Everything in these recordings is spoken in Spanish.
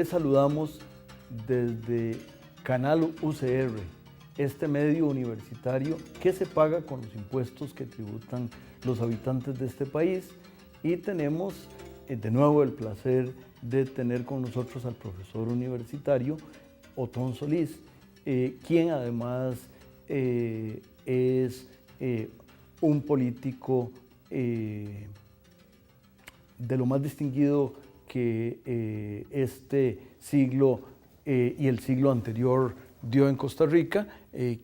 Les saludamos desde Canal UCR, este medio universitario que se paga con los impuestos que tributan los habitantes de este país, y tenemos de nuevo el placer de tener con nosotros al profesor universitario Otón Solís, quien además es un político de lo más distinguido que este siglo y el siglo anterior dio en Costa Rica,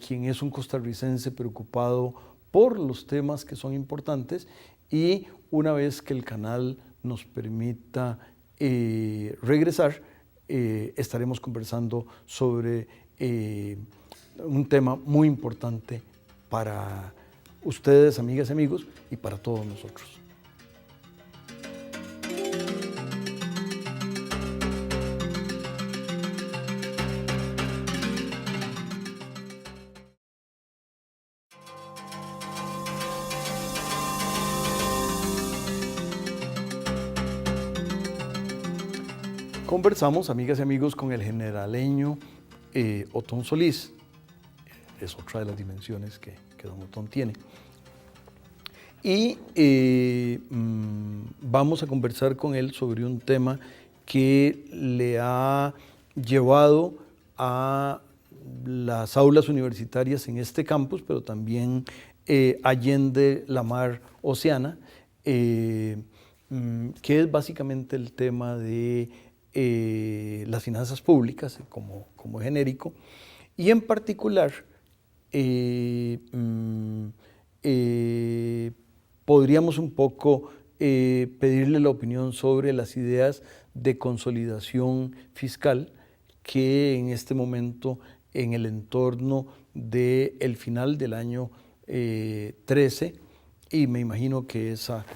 quien es un costarricense preocupado por los temas que son importantes, y una vez que el canal nos permita regresar, estaremos conversando sobre un tema muy importante para ustedes, amigas y amigos, y para todos nosotros. Conversamos, amigas y amigos, con el generaleño Otón Solís. Es otra de las dimensiones que don Otón tiene. Y vamos a conversar con él sobre un tema que le ha llevado a las aulas universitarias en este campus, pero también allende la mar Oceana, que es básicamente el tema de las finanzas públicas como genérico, y en particular podríamos un poco pedirle la opinión sobre las ideas de consolidación fiscal que en este momento, en el entorno del final del año 13, y me imagino que esas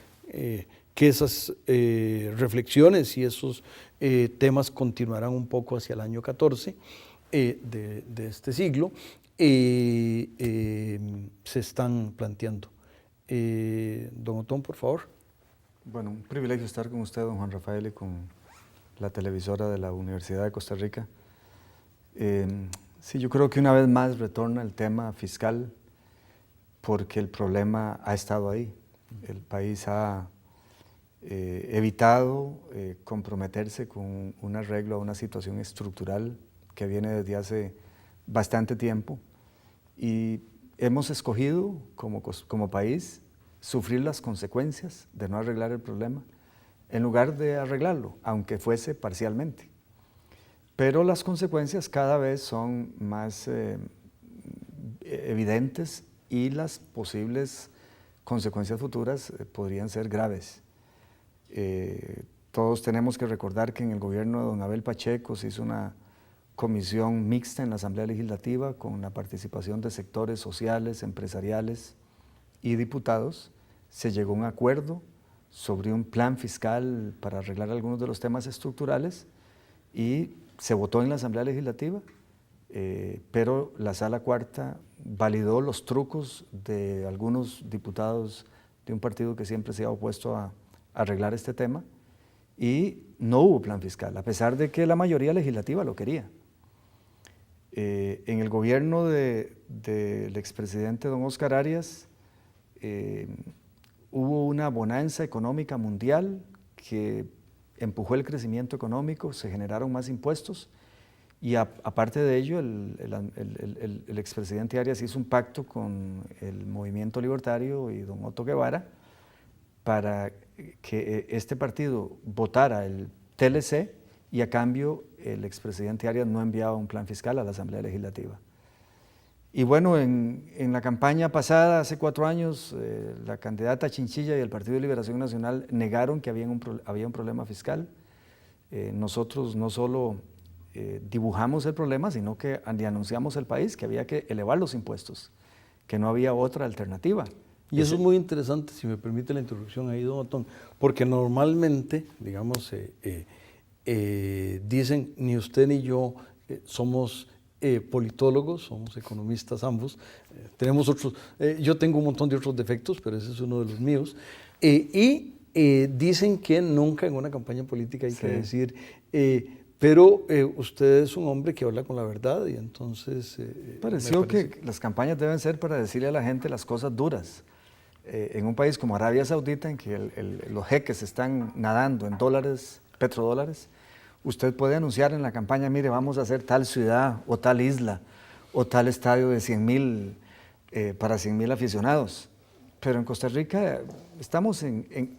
reflexiones y esos temas continuarán un poco hacia el año 14 de este siglo, se están planteando. Don Otón, por favor. Bueno, un privilegio estar con usted, don Juan Rafael, y con la televisora de la Universidad de Costa Rica. Sí, yo creo que una vez más retorna el tema fiscal, porque el problema ha estado ahí. El país ha evitado comprometerse con un arreglo a una situación estructural que viene desde hace bastante tiempo, y hemos escogido como país sufrir las consecuencias de no arreglar el problema en lugar de arreglarlo, aunque fuese parcialmente. Pero las consecuencias cada vez son más evidentes, y las posibles consecuencias futuras podrían ser graves. Todos tenemos que recordar que en el gobierno de don Abel Pacheco se hizo una comisión mixta en la Asamblea Legislativa con la participación de sectores sociales, empresariales y diputados. Se llegó a un acuerdo sobre un plan fiscal para arreglar algunos de los temas estructurales y se votó en la Asamblea Legislativa, pero la Sala Cuarta validó los trucos de algunos diputados de un partido que siempre se ha opuesto a arreglar este tema, y no hubo plan fiscal, a pesar de que la mayoría legislativa lo quería. En el gobierno del expresidente don Oscar Arias hubo una bonanza económica mundial que empujó el crecimiento económico, se generaron más impuestos, y aparte de ello el expresidente Arias hizo un pacto con el movimiento libertario y don Otto Guevara para que este partido votara el TLC, y a cambio el expresidente Arias no enviaba un plan fiscal a la Asamblea Legislativa. Y bueno, en la campaña pasada, hace 4 años, la candidata Chinchilla y el Partido de Liberación Nacional negaron que había un problema fiscal. Nosotros no solo dibujamos el problema, sino que anunciamos al país que había que elevar los impuestos, que no había otra alternativa. Y eso es muy interesante, si me permite la introducción ahí, don Otón, porque normalmente, digamos, dicen, ni usted ni yo somos politólogos, somos economistas ambos, tenemos otros, yo tengo un montón de otros defectos, pero ese es uno de los míos, y dicen que nunca en una campaña política hay que decir Pero usted es un hombre que habla con la verdad y entonces... Pareció que las campañas deben ser para decirle a la gente las cosas duras. En un país como Arabia Saudita, en que los jeques están nadando en dólares, petrodólares, usted puede anunciar en la campaña, mire, vamos a hacer tal ciudad o tal isla o tal estadio de 100.000 para 100.000 aficionados. Pero en Costa Rica estamos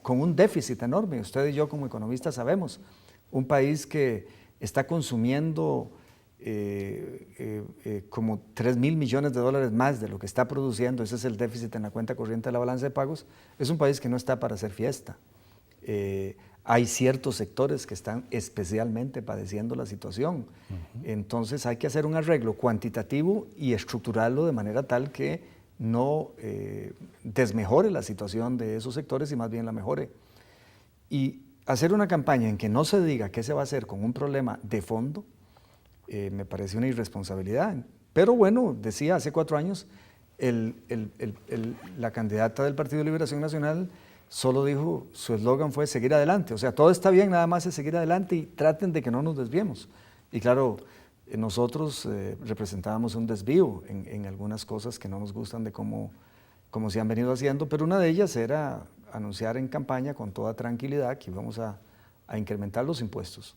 con un déficit enorme. Usted y yo como economistas sabemos, un país que está consumiendo como 3.000 millones de dólares más de lo que está produciendo, ese es el déficit en la cuenta corriente de la balanza de pagos, es un país que no está para hacer fiesta. Hay ciertos sectores que están especialmente padeciendo la situación. Entonces hay que hacer un arreglo cuantitativo y estructurarlo de manera tal que no desmejore la situación de esos sectores y más bien la mejore. Y hacer una campaña en que no se diga qué se va a hacer con un problema de fondo, me parece una irresponsabilidad. Pero bueno, decía hace 4 años, la candidata del Partido de Liberación Nacional solo dijo, su eslogan fue seguir adelante. O sea, todo está bien, nada más es seguir adelante y traten de que no nos desviemos. Y claro, nosotros representábamos un desvío en algunas cosas que no nos gustan de cómo se han venido haciendo, pero una de ellas era anunciar en campaña con toda tranquilidad que íbamos a incrementar los impuestos.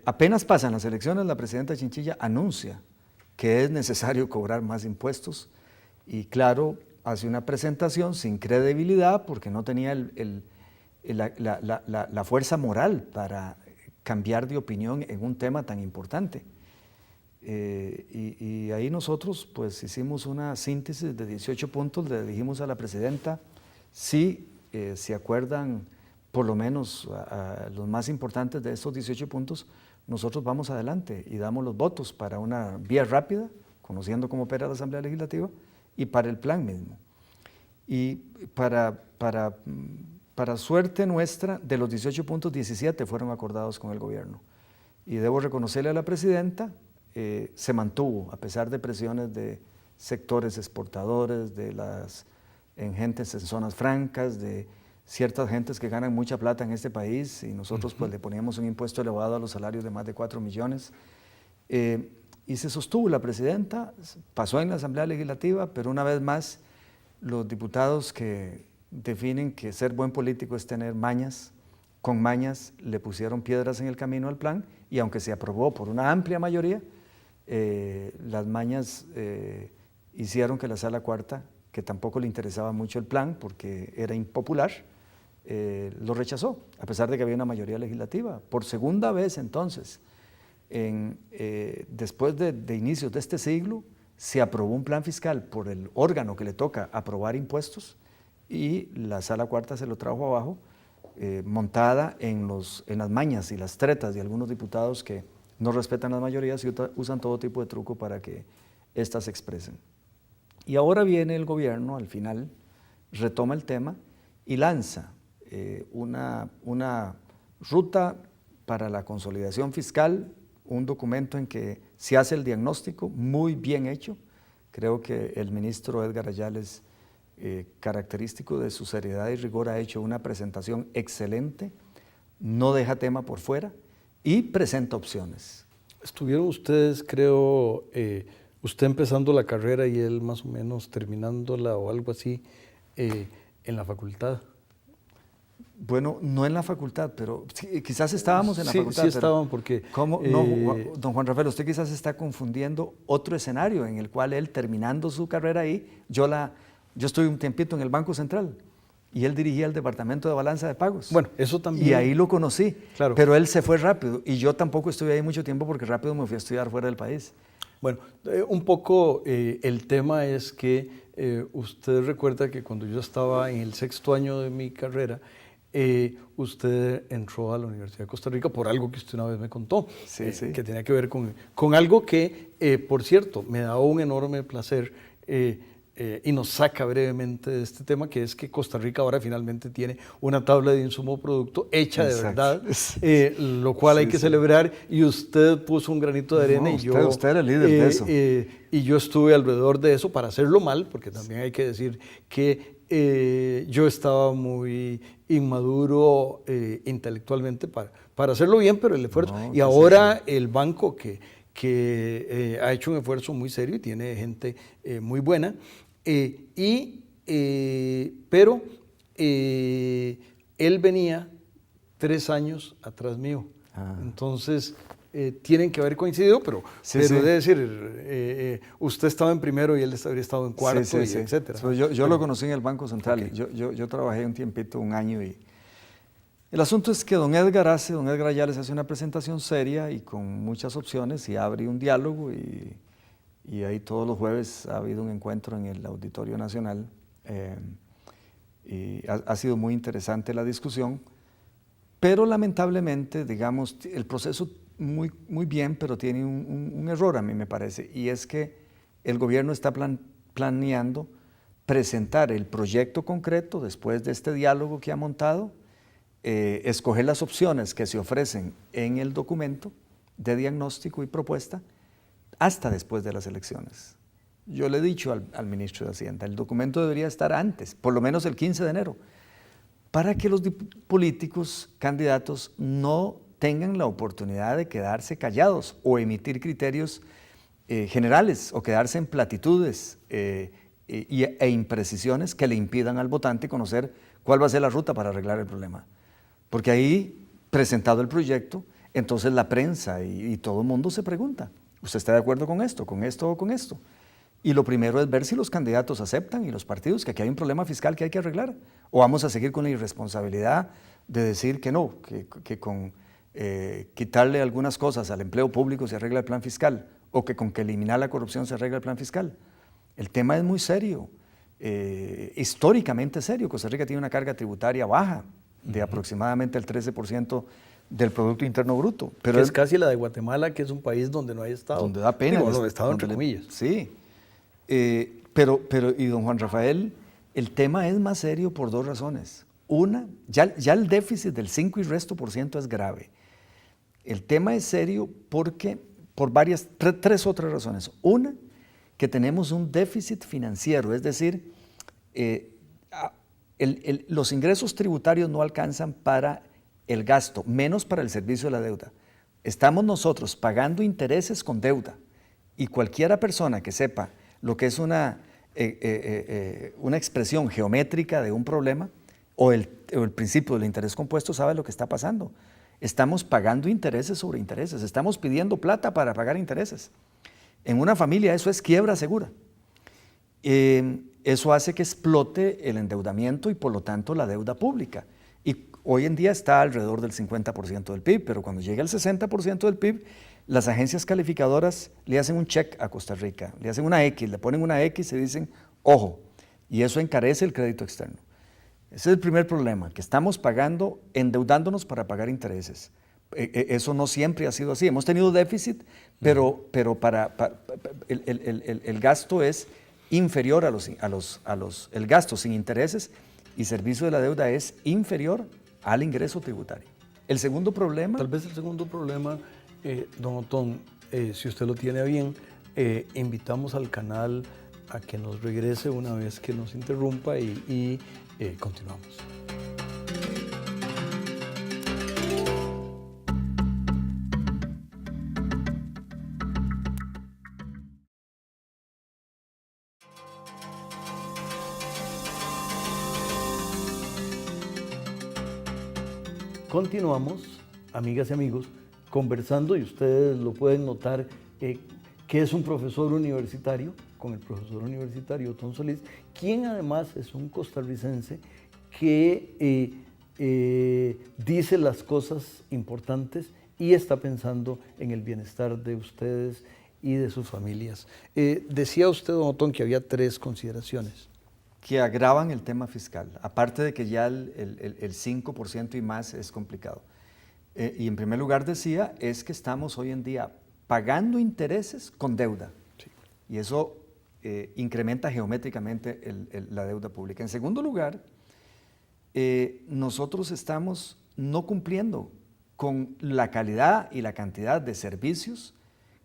Apenas pasan las elecciones, la presidenta Chinchilla anuncia que es necesario cobrar más impuestos y claro, hace una presentación sin credibilidad porque no tenía la fuerza moral para cambiar de opinión en un tema tan importante. Y ahí nosotros pues hicimos una síntesis de 18 puntos, le dijimos a la presidenta, si se acuerdan por lo menos a los más importantes de estos 18 puntos, nosotros vamos adelante y damos los votos para una vía rápida, conociendo cómo opera la Asamblea Legislativa, y para el plan mismo. Y para suerte nuestra, de los 18 puntos, 17 fueron acordados con el gobierno. Y debo reconocerle a la presidenta, se mantuvo, a pesar de presiones de sectores exportadores, de las gentes en zonas francas, de ciertas gentes que ganan mucha plata en este país y nosotros pues le poníamos un impuesto elevado a los salarios de más de 4 millones. Y se sostuvo la presidenta, pasó en la Asamblea Legislativa, pero una vez más los diputados que definen que ser buen político es tener mañas, con mañas le pusieron piedras en el camino al plan y aunque se aprobó por una amplia mayoría, las mañas hicieron que la Sala Cuarta, que tampoco le interesaba mucho el plan porque era impopular, lo rechazó, a pesar de que había una mayoría legislativa. Por segunda vez entonces, después de inicios de este siglo, se aprobó un plan fiscal por el órgano que le toca aprobar impuestos y la Sala Cuarta se lo trajo abajo, montada en las mañas y las tretas de algunos diputados que no respetan las mayorías y usan todo tipo de truco para que éstas se expresen. Y ahora viene el gobierno, al final, retoma el tema y lanza una ruta para la consolidación fiscal, un documento en que se hace el diagnóstico muy bien hecho. Creo que el ministro Edgar Ayales, característico de su seriedad y rigor, ha hecho una presentación excelente, no deja tema por fuera y presenta opciones. Estuvieron ustedes, creo, usted empezando la carrera y él más o menos terminándola o algo así, en la facultad. Bueno, no en la facultad, pero sí, quizás estábamos en la facultad. Sí, estaban porque... ¿Cómo? No, don Juan Rafael, usted quizás está confundiendo otro escenario en el cual él, terminando su carrera ahí, yo estuve un tiempito en el Banco Central y él dirigía el departamento de balanza de pagos. Bueno, eso también... Y ahí lo conocí, claro. Pero él se fue rápido y yo tampoco estuve ahí mucho tiempo porque rápido me fui a estudiar fuera del país. Bueno, un poco el tema es que usted recuerda que cuando yo estaba en el 6º año de mi carrera, usted entró a la Universidad de Costa Rica por algo que usted una vez me contó, sí. Que tenía que ver con algo que, por cierto, me da un enorme placer y nos saca brevemente de este tema, que es que Costa Rica ahora finalmente tiene una tabla de insumo producto hecha de verdad, lo cual hay que celebrar, y usted puso un granito de arena, usted era el líder de eso. Y yo estuve alrededor de eso para hacerlo mal, porque también hay que decir que yo estaba muy inmaduro intelectualmente para hacerlo bien, pero el esfuerzo, y ahora el banco que ha hecho un esfuerzo muy serio y tiene gente muy buena, pero él venía 3 años atrás mío. Entonces tienen que haber coincidido, pero debe decir, usted estaba en primero y él habría estado en cuarto, etcétera. Yo lo conocí en el Banco Central. Okay. Yo trabajé un tiempito, 1 año, y el asunto es que don Edgar Ayala hace una presentación seria y con muchas opciones, y abre un diálogo, y ahí todos los jueves ha habido un encuentro en el Auditorio Nacional, y ha sido muy interesante la discusión, pero lamentablemente, digamos, el proceso muy bien, pero tiene un error, a mí me parece, y es que el gobierno está planeando presentar el proyecto concreto después de este diálogo que ha montado, escoger las opciones que se ofrecen en el documento de diagnóstico y propuesta hasta después de las elecciones. Yo le he dicho al ministro de Hacienda, el documento debería estar antes, por lo menos el 15 de enero, para que los políticos, candidatos, no tengan la oportunidad de quedarse callados o emitir criterios generales, o quedarse en platitudes e imprecisiones que le impidan al votante conocer cuál va a ser la ruta para arreglar el problema. Porque ahí, presentado el proyecto, entonces la prensa y todo el mundo se pregunta, ¿usted está de acuerdo con esto o con esto? Y lo primero es ver si los candidatos aceptan, y los partidos, que aquí hay un problema fiscal que hay que arreglar, o vamos a seguir con la irresponsabilidad de decir que no, que con quitarle algunas cosas al empleo público se arregla el plan fiscal, o que con que eliminar la corrupción se arregla el plan fiscal. El tema es muy serio, históricamente serio. Costa Rica tiene una carga tributaria baja, de aproximadamente el 13% del Producto Interno Bruto. Pero que es casi la de Guatemala, que es un país donde no hay Estado. Donde da pena. Donde Estado, entre comillas. Sí. Y don Juan Rafael, el tema es más serio por 2 razones. Una, ya el déficit del 5 y resto por ciento es grave. El tema es serio porque, por 3 otras razones. Una, que tenemos un déficit financiero, es decir, los ingresos tributarios no alcanzan para el gasto, menos para el servicio de la deuda. Estamos nosotros pagando intereses con deuda, y cualquiera persona que sepa lo que es una expresión geométrica de un problema, o el principio del interés compuesto, sabe lo que está pasando. Estamos pagando intereses sobre intereses, estamos pidiendo plata para pagar intereses. En una familia eso es quiebra segura. Eso hace que explote el endeudamiento y por lo tanto la deuda pública. Y hoy en día está alrededor del 50% del PIB, pero cuando llegue al 60% del PIB, las agencias calificadoras le hacen un check a Costa Rica, le hacen una X, le ponen una X y dicen, ojo, y eso encarece el crédito externo. Ese es el primer problema, que estamos pagando, endeudándonos para pagar intereses. Eso no siempre ha sido así. Hemos tenido déficit, pero el gasto es inferior el gasto sin intereses y servicio de la deuda es inferior al ingreso tributario. El segundo problema... Tal vez el segundo problema, don Otón, si usted lo tiene a bien, invitamos al canal a que nos regrese una vez que nos interrumpa y continuamos. Continuamos, amigas y amigos, conversando, y ustedes lo pueden notar, que es un profesor universitario, con el profesor universitario Otón Solís, quien además es un costarricense que dice las cosas importantes y está pensando en el bienestar de ustedes y de sus familias. Decía usted, don Otón, que había 3 consideraciones. Que agravan el tema fiscal, aparte de que ya el 5% y más es complicado. Y en primer lugar decía, es que estamos hoy en día pagando intereses con deuda. Sí. Y eso incrementa geométricamente la deuda pública. En segundo lugar, nosotros estamos no cumpliendo con la calidad y la cantidad de servicios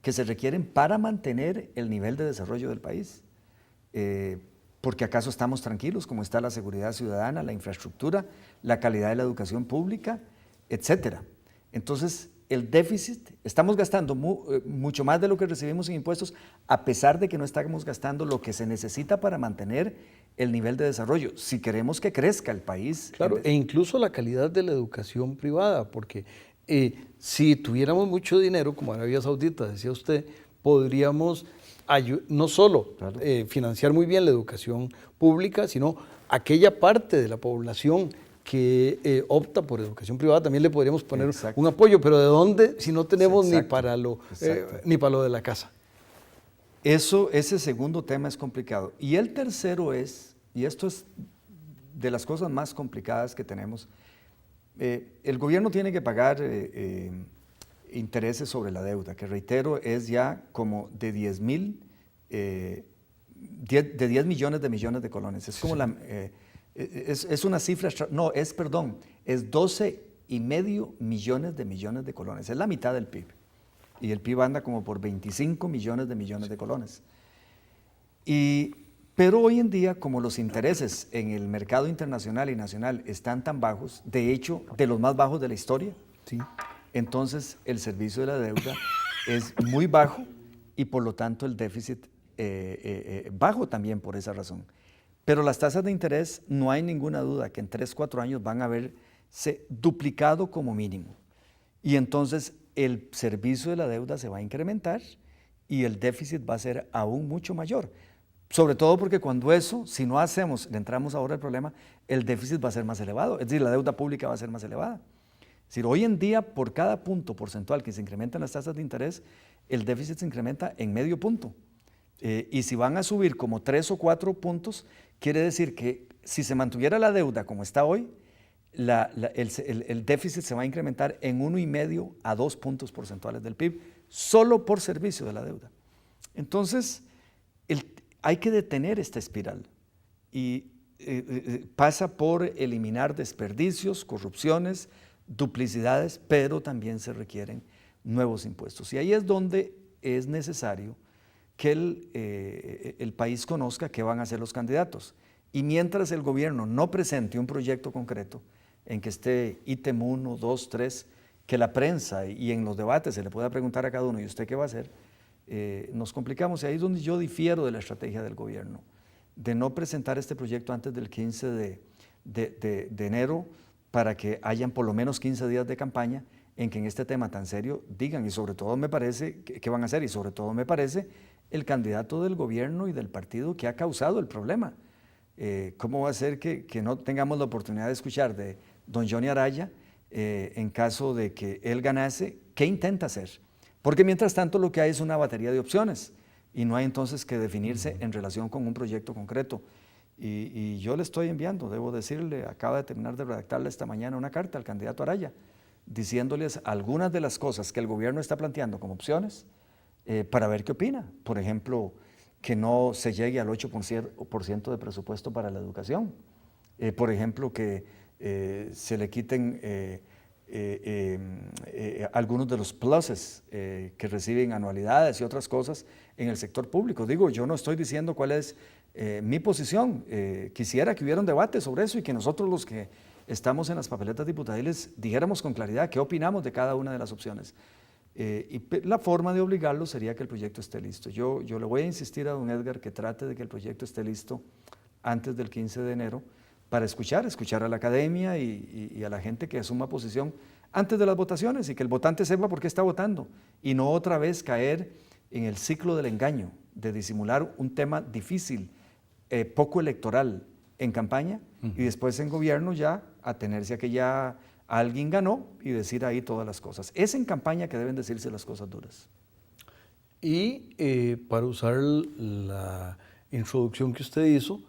que se requieren para mantener el nivel de desarrollo del país. Porque acaso estamos tranquilos como está la seguridad ciudadana, la infraestructura, la calidad de la educación pública, etcétera. Entonces, el déficit, estamos gastando mucho más de lo que recibimos en impuestos, a pesar de que no estamos gastando lo que se necesita para mantener el nivel de desarrollo, si queremos que crezca el país. Claro, e incluso la calidad de la educación privada, porque si tuviéramos mucho dinero, como Arabia Saudita, decía usted, podríamos no solo Claro. Financiar muy bien la educación pública, sino aquella parte de la población que opta por educación privada, también le podríamos poner Exacto. un apoyo, pero ¿de dónde si no tenemos Exacto. ni para lo de la casa? Ese segundo tema es complicado. Y el tercero es, y esto es de las cosas más complicadas que tenemos, el gobierno tiene que pagar intereses sobre la deuda, que reitero es ya como de 10 millones de colones. Es como es una cifra, no, es 12,5 millones de colones. Es la mitad del PIB. Y el PIB anda como por 25 millones de colones. Pero hoy en día, como los intereses en el mercado internacional y nacional están tan bajos, de hecho, de los más bajos de la historia, Sí. entonces el servicio de la deuda es muy bajo y por lo tanto el déficit bajo también por esa razón. Pero las tasas de interés, no hay ninguna duda que en 3, 4 años van a haberse duplicado como mínimo. Y entonces el servicio de la deuda se va a incrementar y el déficit va a ser aún mucho mayor. Sobre todo porque cuando si no hacemos, le entramos ahora al problema, el déficit va a ser más elevado, es decir, la deuda pública va a ser más elevada. Es decir, hoy en día, por cada punto porcentual que se incrementan las tasas de interés, el déficit se incrementa en medio punto. Y si van a subir como 3 o 4 puntos, quiere decir que si se mantuviera la deuda como está hoy, el déficit se va a incrementar en 1,5 a 2 puntos porcentuales del PIB, solo por servicio de la deuda. Entonces, hay que detener esta espiral y pasa por eliminar desperdicios, corrupciones, duplicidades, pero también se requieren nuevos impuestos. Y ahí es donde es necesario que el país conozca qué van a hacer los candidatos. Y mientras el gobierno no presente un proyecto concreto en que esté ítem 1, 2, 3, que la prensa y en los debates se le pueda preguntar a cada uno, ¿y usted qué va a hacer? Nos complicamos y ahí es donde yo difiero de la estrategia del gobierno, de no presentar este proyecto antes del 15 de enero para que hayan por lo menos 15 días de campaña en que en este tema tan serio digan, y sobre todo me parece, ¿qué van a hacer? Y sobre todo me parece el candidato del gobierno y del partido que ha causado el problema. ¿Cómo va a ser que no tengamos la oportunidad de escuchar de don Johnny Araya en caso de que él ganase, qué intenta hacer? Porque mientras tanto lo que hay es una batería de opciones y no hay entonces que definirse en relación con un proyecto concreto. Y yo le estoy enviando, debo decirle, acaba de terminar de redactarle esta mañana una carta al candidato Araya, diciéndoles algunas de las cosas que el gobierno está planteando como opciones para ver qué opina. Por ejemplo, que no se llegue al 8% de presupuesto para la educación. Por ejemplo, que se le quiten algunos de los pluses que reciben anualidades y otras cosas en el sector público. Digo, yo no estoy diciendo cuál es mi posición. Quisiera que hubiera un debate sobre eso y que nosotros los que estamos en las papeletas diputadiles dijéramos con claridad qué opinamos de cada una de las opciones. Y la forma de obligarlo sería que el proyecto esté listo. Yo le voy a insistir a don Edgar que trate de que el proyecto esté listo antes del 15 de enero para escuchar a la academia y a la gente que asuma posición antes de las votaciones y que el votante sepa por qué está votando y no otra vez caer en el ciclo del engaño, de disimular un tema difícil, poco electoral en campaña y después en gobierno ya atenerse a que ya alguien ganó y decir ahí todas las cosas. Es en campaña que deben decirse las cosas duras. Y para usar la introducción que usted hizo,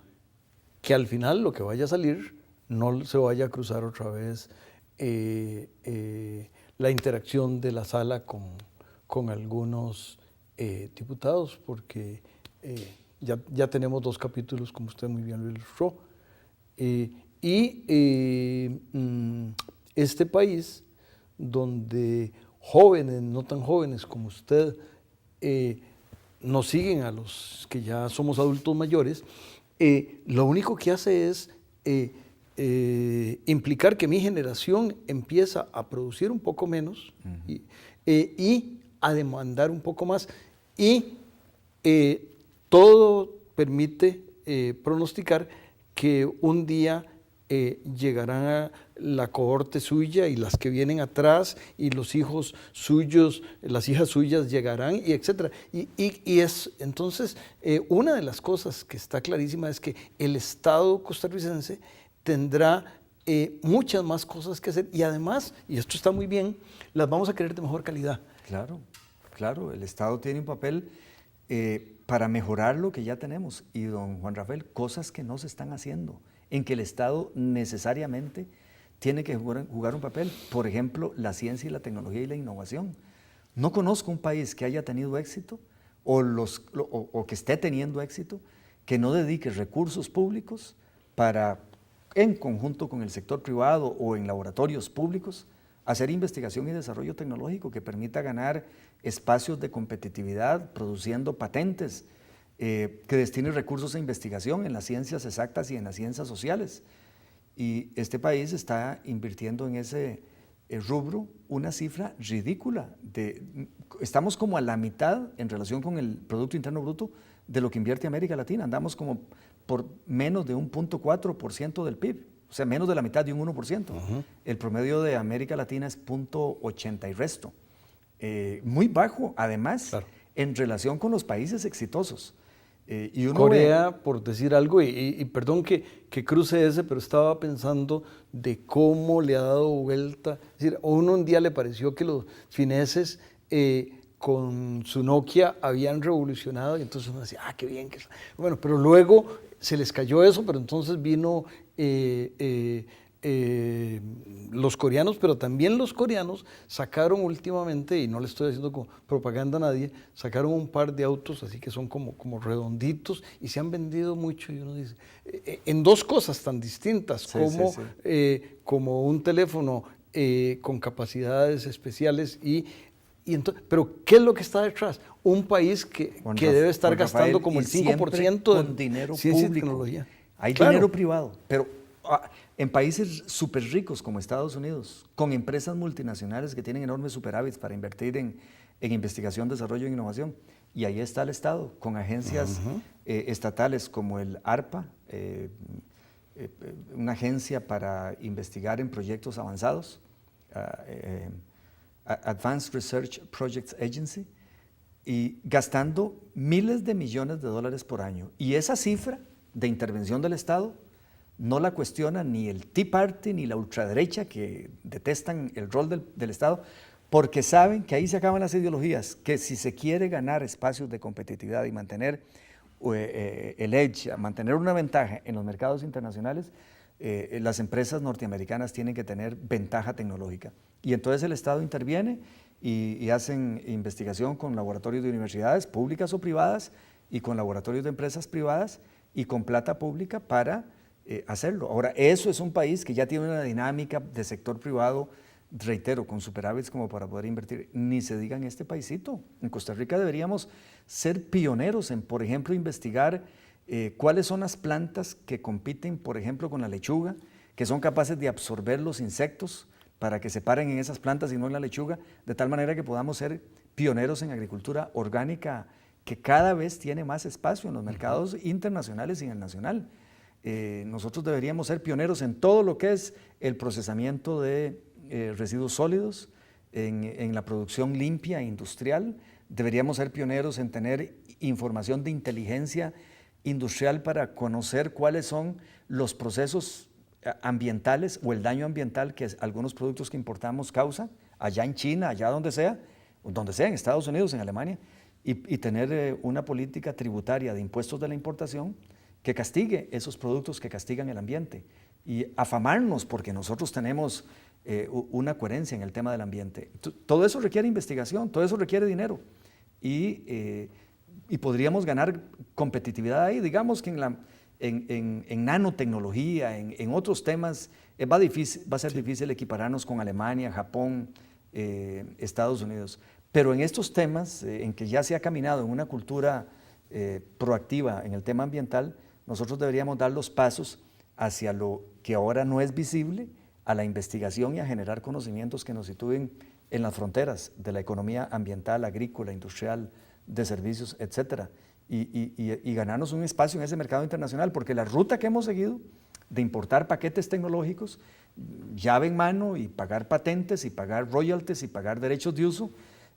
que al final lo que vaya a salir no se vaya a cruzar otra vez la interacción de la sala con algunos diputados, porque ya tenemos 2 capítulos, como usted muy bien lo ilustró. Este país, donde jóvenes, no tan jóvenes como usted, nos siguen a los que ya somos adultos mayores, lo único que hace es implicar que mi generación empieza a producir un poco menos y a demandar un poco más. Y todo permite pronosticar que un día llegará la cohorte suya y las que vienen atrás, y los hijos suyos, las hijas suyas llegarán, y etcétera. Entonces, una de las cosas que está clarísima es que el Estado costarricense tendrá muchas más cosas que hacer, y además, y esto está muy bien, las vamos a querer de mejor calidad. Claro, claro, el Estado tiene un papel para mejorar lo que ya tenemos, y don Juan Rafael, cosas que no se están haciendo, en que el Estado necesariamente tiene que jugar un papel. Por ejemplo, la ciencia y la tecnología y la innovación. No conozco un país que haya tenido éxito o que esté teniendo éxito que no dedique recursos públicos para, en conjunto con el sector privado o en laboratorios públicos, hacer investigación y desarrollo tecnológico que permita ganar espacios de competitividad, produciendo patentes, que destine recursos a investigación en las ciencias exactas y en las ciencias sociales. Y este país está invirtiendo en ese rubro una cifra ridícula. Estamos como a la mitad en relación con el Producto Interno Bruto de lo que invierte América Latina. Andamos como por menos de un 0.4% del PIB, o sea, menos de la mitad de un 1%. El promedio de América Latina es 0.80 y resto. Muy bajo, además, claro, en relación con los países exitosos. Y Corea, por decir algo, y perdón que cruce ese, pero estaba pensando de cómo le ha dado vuelta. Es decir, a uno un día le pareció que los fineses con su Nokia habían revolucionado, y entonces uno decía, qué bien. Bueno, pero luego se les cayó eso, pero entonces vino los coreanos, pero también los coreanos sacaron últimamente, y no le estoy haciendo como propaganda a nadie, sacaron un par de autos así que son como redonditos y se han vendido mucho, y uno dice, en 2 cosas tan distintas, sí, como, sí, sí. Como un teléfono con capacidades especiales pero ¿qué es lo que está detrás? Un país que debe estar gastando como el 5% con dinero ciencia público. Y tecnología. Hay dinero privado, pero en países súper ricos como Estados Unidos, con empresas multinacionales que tienen enormes superávits para invertir en investigación, desarrollo e innovación. Y ahí está el Estado, con agencias estatales como el ARPA, una agencia para investigar en proyectos avanzados, Advanced Research Projects Agency, y gastando miles de millones de dólares por año. Y esa cifra de intervención del Estado no la cuestiona ni el Tea Party ni la ultraderecha, que detestan el rol del Estado, porque saben que ahí se acaban las ideologías, que si se quiere ganar espacios de competitividad y mantener el edge, mantener una ventaja en los mercados internacionales, las empresas norteamericanas tienen que tener ventaja tecnológica. Y entonces el Estado interviene y hacen investigación con laboratorios de universidades públicas o privadas y con laboratorios de empresas privadas y con plata pública para hacerlo. Ahora, eso es un país que ya tiene una dinámica de sector privado, reitero, con superávits como para poder invertir. Ni se diga en este paisito. En Costa Rica deberíamos ser pioneros en, por ejemplo, investigar cuáles son las plantas que compiten, por ejemplo, con la lechuga, que son capaces de absorber los insectos para que se paren en esas plantas y no en la lechuga, de tal manera que podamos ser pioneros en agricultura orgánica, que cada vez tiene más espacio en los mercados internacionales y en el nacional. Nosotros deberíamos ser pioneros en todo lo que es el procesamiento de residuos sólidos, en la producción limpia e industrial. Deberíamos ser pioneros en tener información de inteligencia industrial para conocer cuáles son los procesos ambientales o el daño ambiental que algunos productos que importamos causan, allá en China, allá donde sea, en Estados Unidos, en Alemania, y tener una política tributaria de impuestos de la importación que castigue esos productos que castigan el ambiente, y afamarnos porque nosotros tenemos una coherencia en el tema del ambiente. Todo eso requiere investigación, todo eso requiere dinero, y y podríamos ganar competitividad ahí. Digamos que en nanotecnología, en otros temas, va a ser difícil equipararnos con Alemania, Japón, Estados Unidos. Pero en estos temas, en que ya se ha caminado en una cultura proactiva en el tema ambiental, nosotros deberíamos dar los pasos hacia lo que ahora no es visible, a la investigación y a generar conocimientos que nos sitúen en las fronteras de la economía ambiental, agrícola, industrial, de servicios, etcétera, y ganarnos un espacio en ese mercado internacional, porque la ruta que hemos seguido de importar paquetes tecnológicos, llave en mano, y pagar patentes, y pagar royalties, y pagar derechos de uso,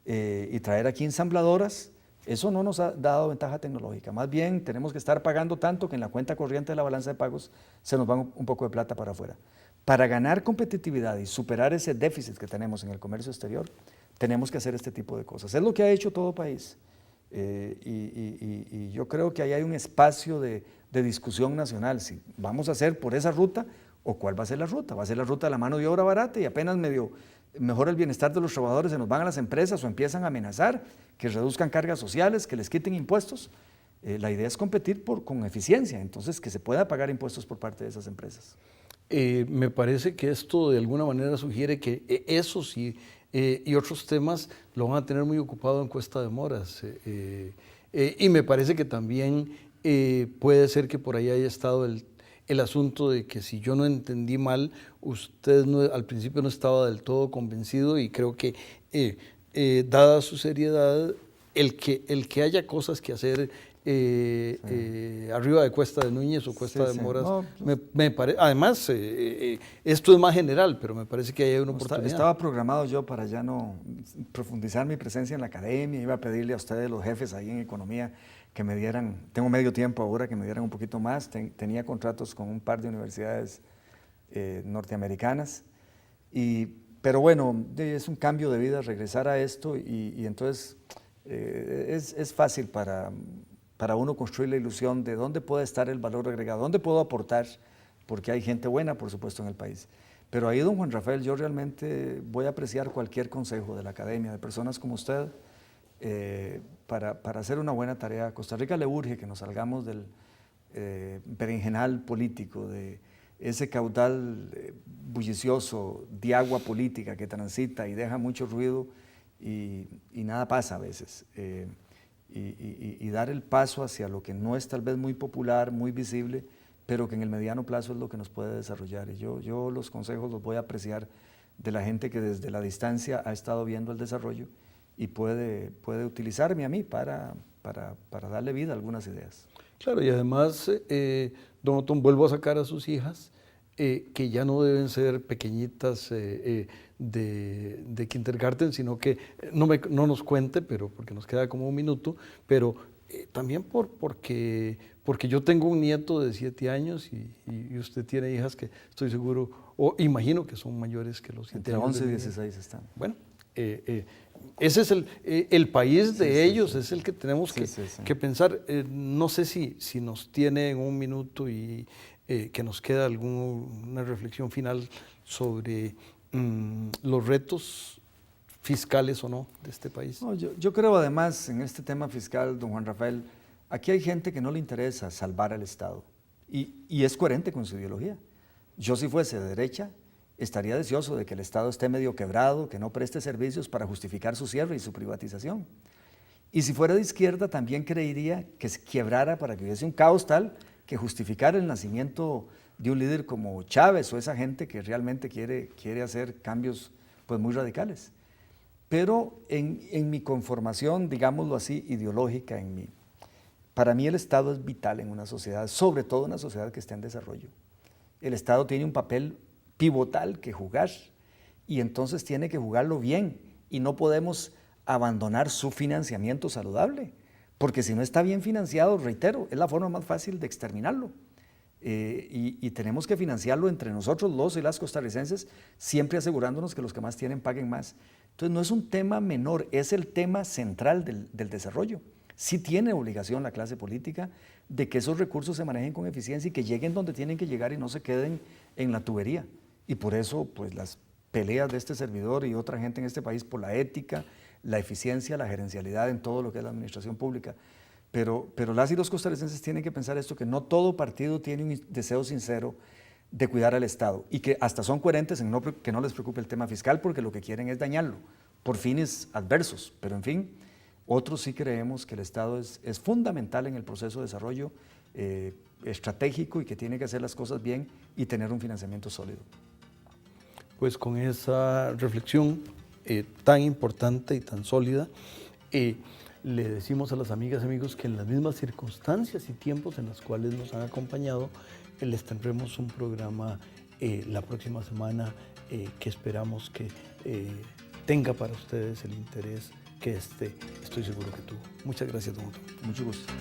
y traer aquí ensambladoras, eso no nos ha dado ventaja tecnológica. Más bien tenemos que estar pagando tanto que en la cuenta corriente de la balanza de pagos se nos va un poco de plata para afuera. Para ganar competitividad y superar ese déficit que tenemos en el comercio exterior, tenemos que hacer este tipo de cosas. Es lo que ha hecho todo país. Y yo creo que ahí hay un espacio de discusión nacional, si vamos a hacer por esa ruta o cuál va a ser la ruta. Va a ser la ruta de la mano de obra barata y apenas medio mejora el bienestar de los trabajadores, se nos van a las empresas o empiezan a amenazar que reduzcan cargas sociales, que les quiten impuestos. La idea es competir con eficiencia, entonces que se pueda pagar impuestos por parte de esas empresas. Me parece que esto de alguna manera sugiere que eso sí y otros temas lo van a tener muy ocupado en Cuesta de Moras. Y me parece que también puede ser que por ahí haya estado el asunto de que, si yo no entendí mal, usted al principio no estaba del todo convencido, y creo que dada su seriedad, el que haya cosas que hacer arriba de Cuesta de Núñez o Cuesta de Moras, no, me parece, además esto es más general, pero me parece que hay una oportunidad. Estaba programado yo para ya no profundizar mi presencia en la academia, iba a pedirle a ustedes, los jefes ahí en economía, que me dieran, tengo medio tiempo ahora, que me dieran un poquito más. Tenía contratos con un par de universidades norteamericanas, pero bueno, es un cambio de vida regresar a esto, y entonces es fácil para uno construir la ilusión de dónde puede estar el valor agregado, dónde puedo aportar, porque hay gente buena, por supuesto, en el país. Pero ahí, don Juan Rafael, yo realmente voy a apreciar cualquier consejo de la academia, de personas como usted, para hacer una buena tarea. A Costa Rica le urge que nos salgamos del berenjenal político, de ese caudal bullicioso de agua política que transita y deja mucho ruido y nada pasa a veces. Y dar el paso hacia lo que no es tal vez muy popular, muy visible, pero que en el mediano plazo es lo que nos puede desarrollar. Y yo los consejos los voy a apreciar de la gente que desde la distancia ha estado viendo el desarrollo y puede utilizarme a mí para darle vida a algunas ideas. Claro, y además, don Otón, vuelvo a sacar a sus hijas, que ya no deben ser pequeñitas de kindergarten, sino que no nos cuente, pero porque nos queda como un minuto, pero también porque yo tengo un nieto de 7 años y usted tiene hijas que estoy seguro, o imagino que son mayores que los 7 años. Entre 11 y 16 están. Bueno, ese es el país de ellos, es el que tenemos que pensar. No sé si nos tiene en un minuto y que nos queda alguna reflexión final sobre los retos fiscales o no de este país. No, yo creo además en este tema fiscal, don Juan Rafael, aquí hay gente que no le interesa salvar al Estado y es coherente con su ideología. Yo, si fuese de derecha, estaría deseoso de que el Estado esté medio quebrado, que no preste servicios para justificar su cierre y su privatización. Y si fuera de izquierda, también creería que se quebrara para que hubiese un caos tal que justificara el nacimiento de un líder como Chávez o esa gente que realmente quiere hacer cambios pues muy radicales. Pero en mi conformación, digámoslo así, ideológica, para mí el Estado es vital en una sociedad, sobre todo en una sociedad que está en desarrollo. El Estado tiene un papel pivotal que jugar y entonces tiene que jugarlo bien y no podemos abandonar su financiamiento saludable, porque si no está bien financiado, reitero, es la forma más fácil de exterminarlo. Y tenemos que financiarlo entre nosotros, los y las costarricenses, siempre asegurándonos que los que más tienen paguen más. Entonces no es un tema menor, es el tema central del desarrollo. Sí tiene obligación la clase política de que esos recursos se manejen con eficiencia y que lleguen donde tienen que llegar y no se queden en la tubería. Y por eso, pues las peleas de este servidor y otra gente en este país por la ética, la eficiencia, la gerencialidad en todo lo que es la administración pública. Pero las y los costarricenses tienen que pensar esto, que no todo partido tiene un deseo sincero de cuidar al Estado y que hasta son coherentes en que no les preocupe el tema fiscal porque lo que quieren es dañarlo por fines adversos. Pero en fin, otros sí creemos que el Estado es fundamental en el proceso de desarrollo estratégico y que tiene que hacer las cosas bien y tener un financiamiento sólido. Pues con esa reflexión tan importante y tan sólida, le decimos a las amigas y amigos que en las mismas circunstancias y tiempos en las cuales nos han acompañado, les tendremos un programa la próxima semana que esperamos que tenga para ustedes el interés que estoy seguro que tuvo. Muchas gracias, don Otto. Mucho gusto.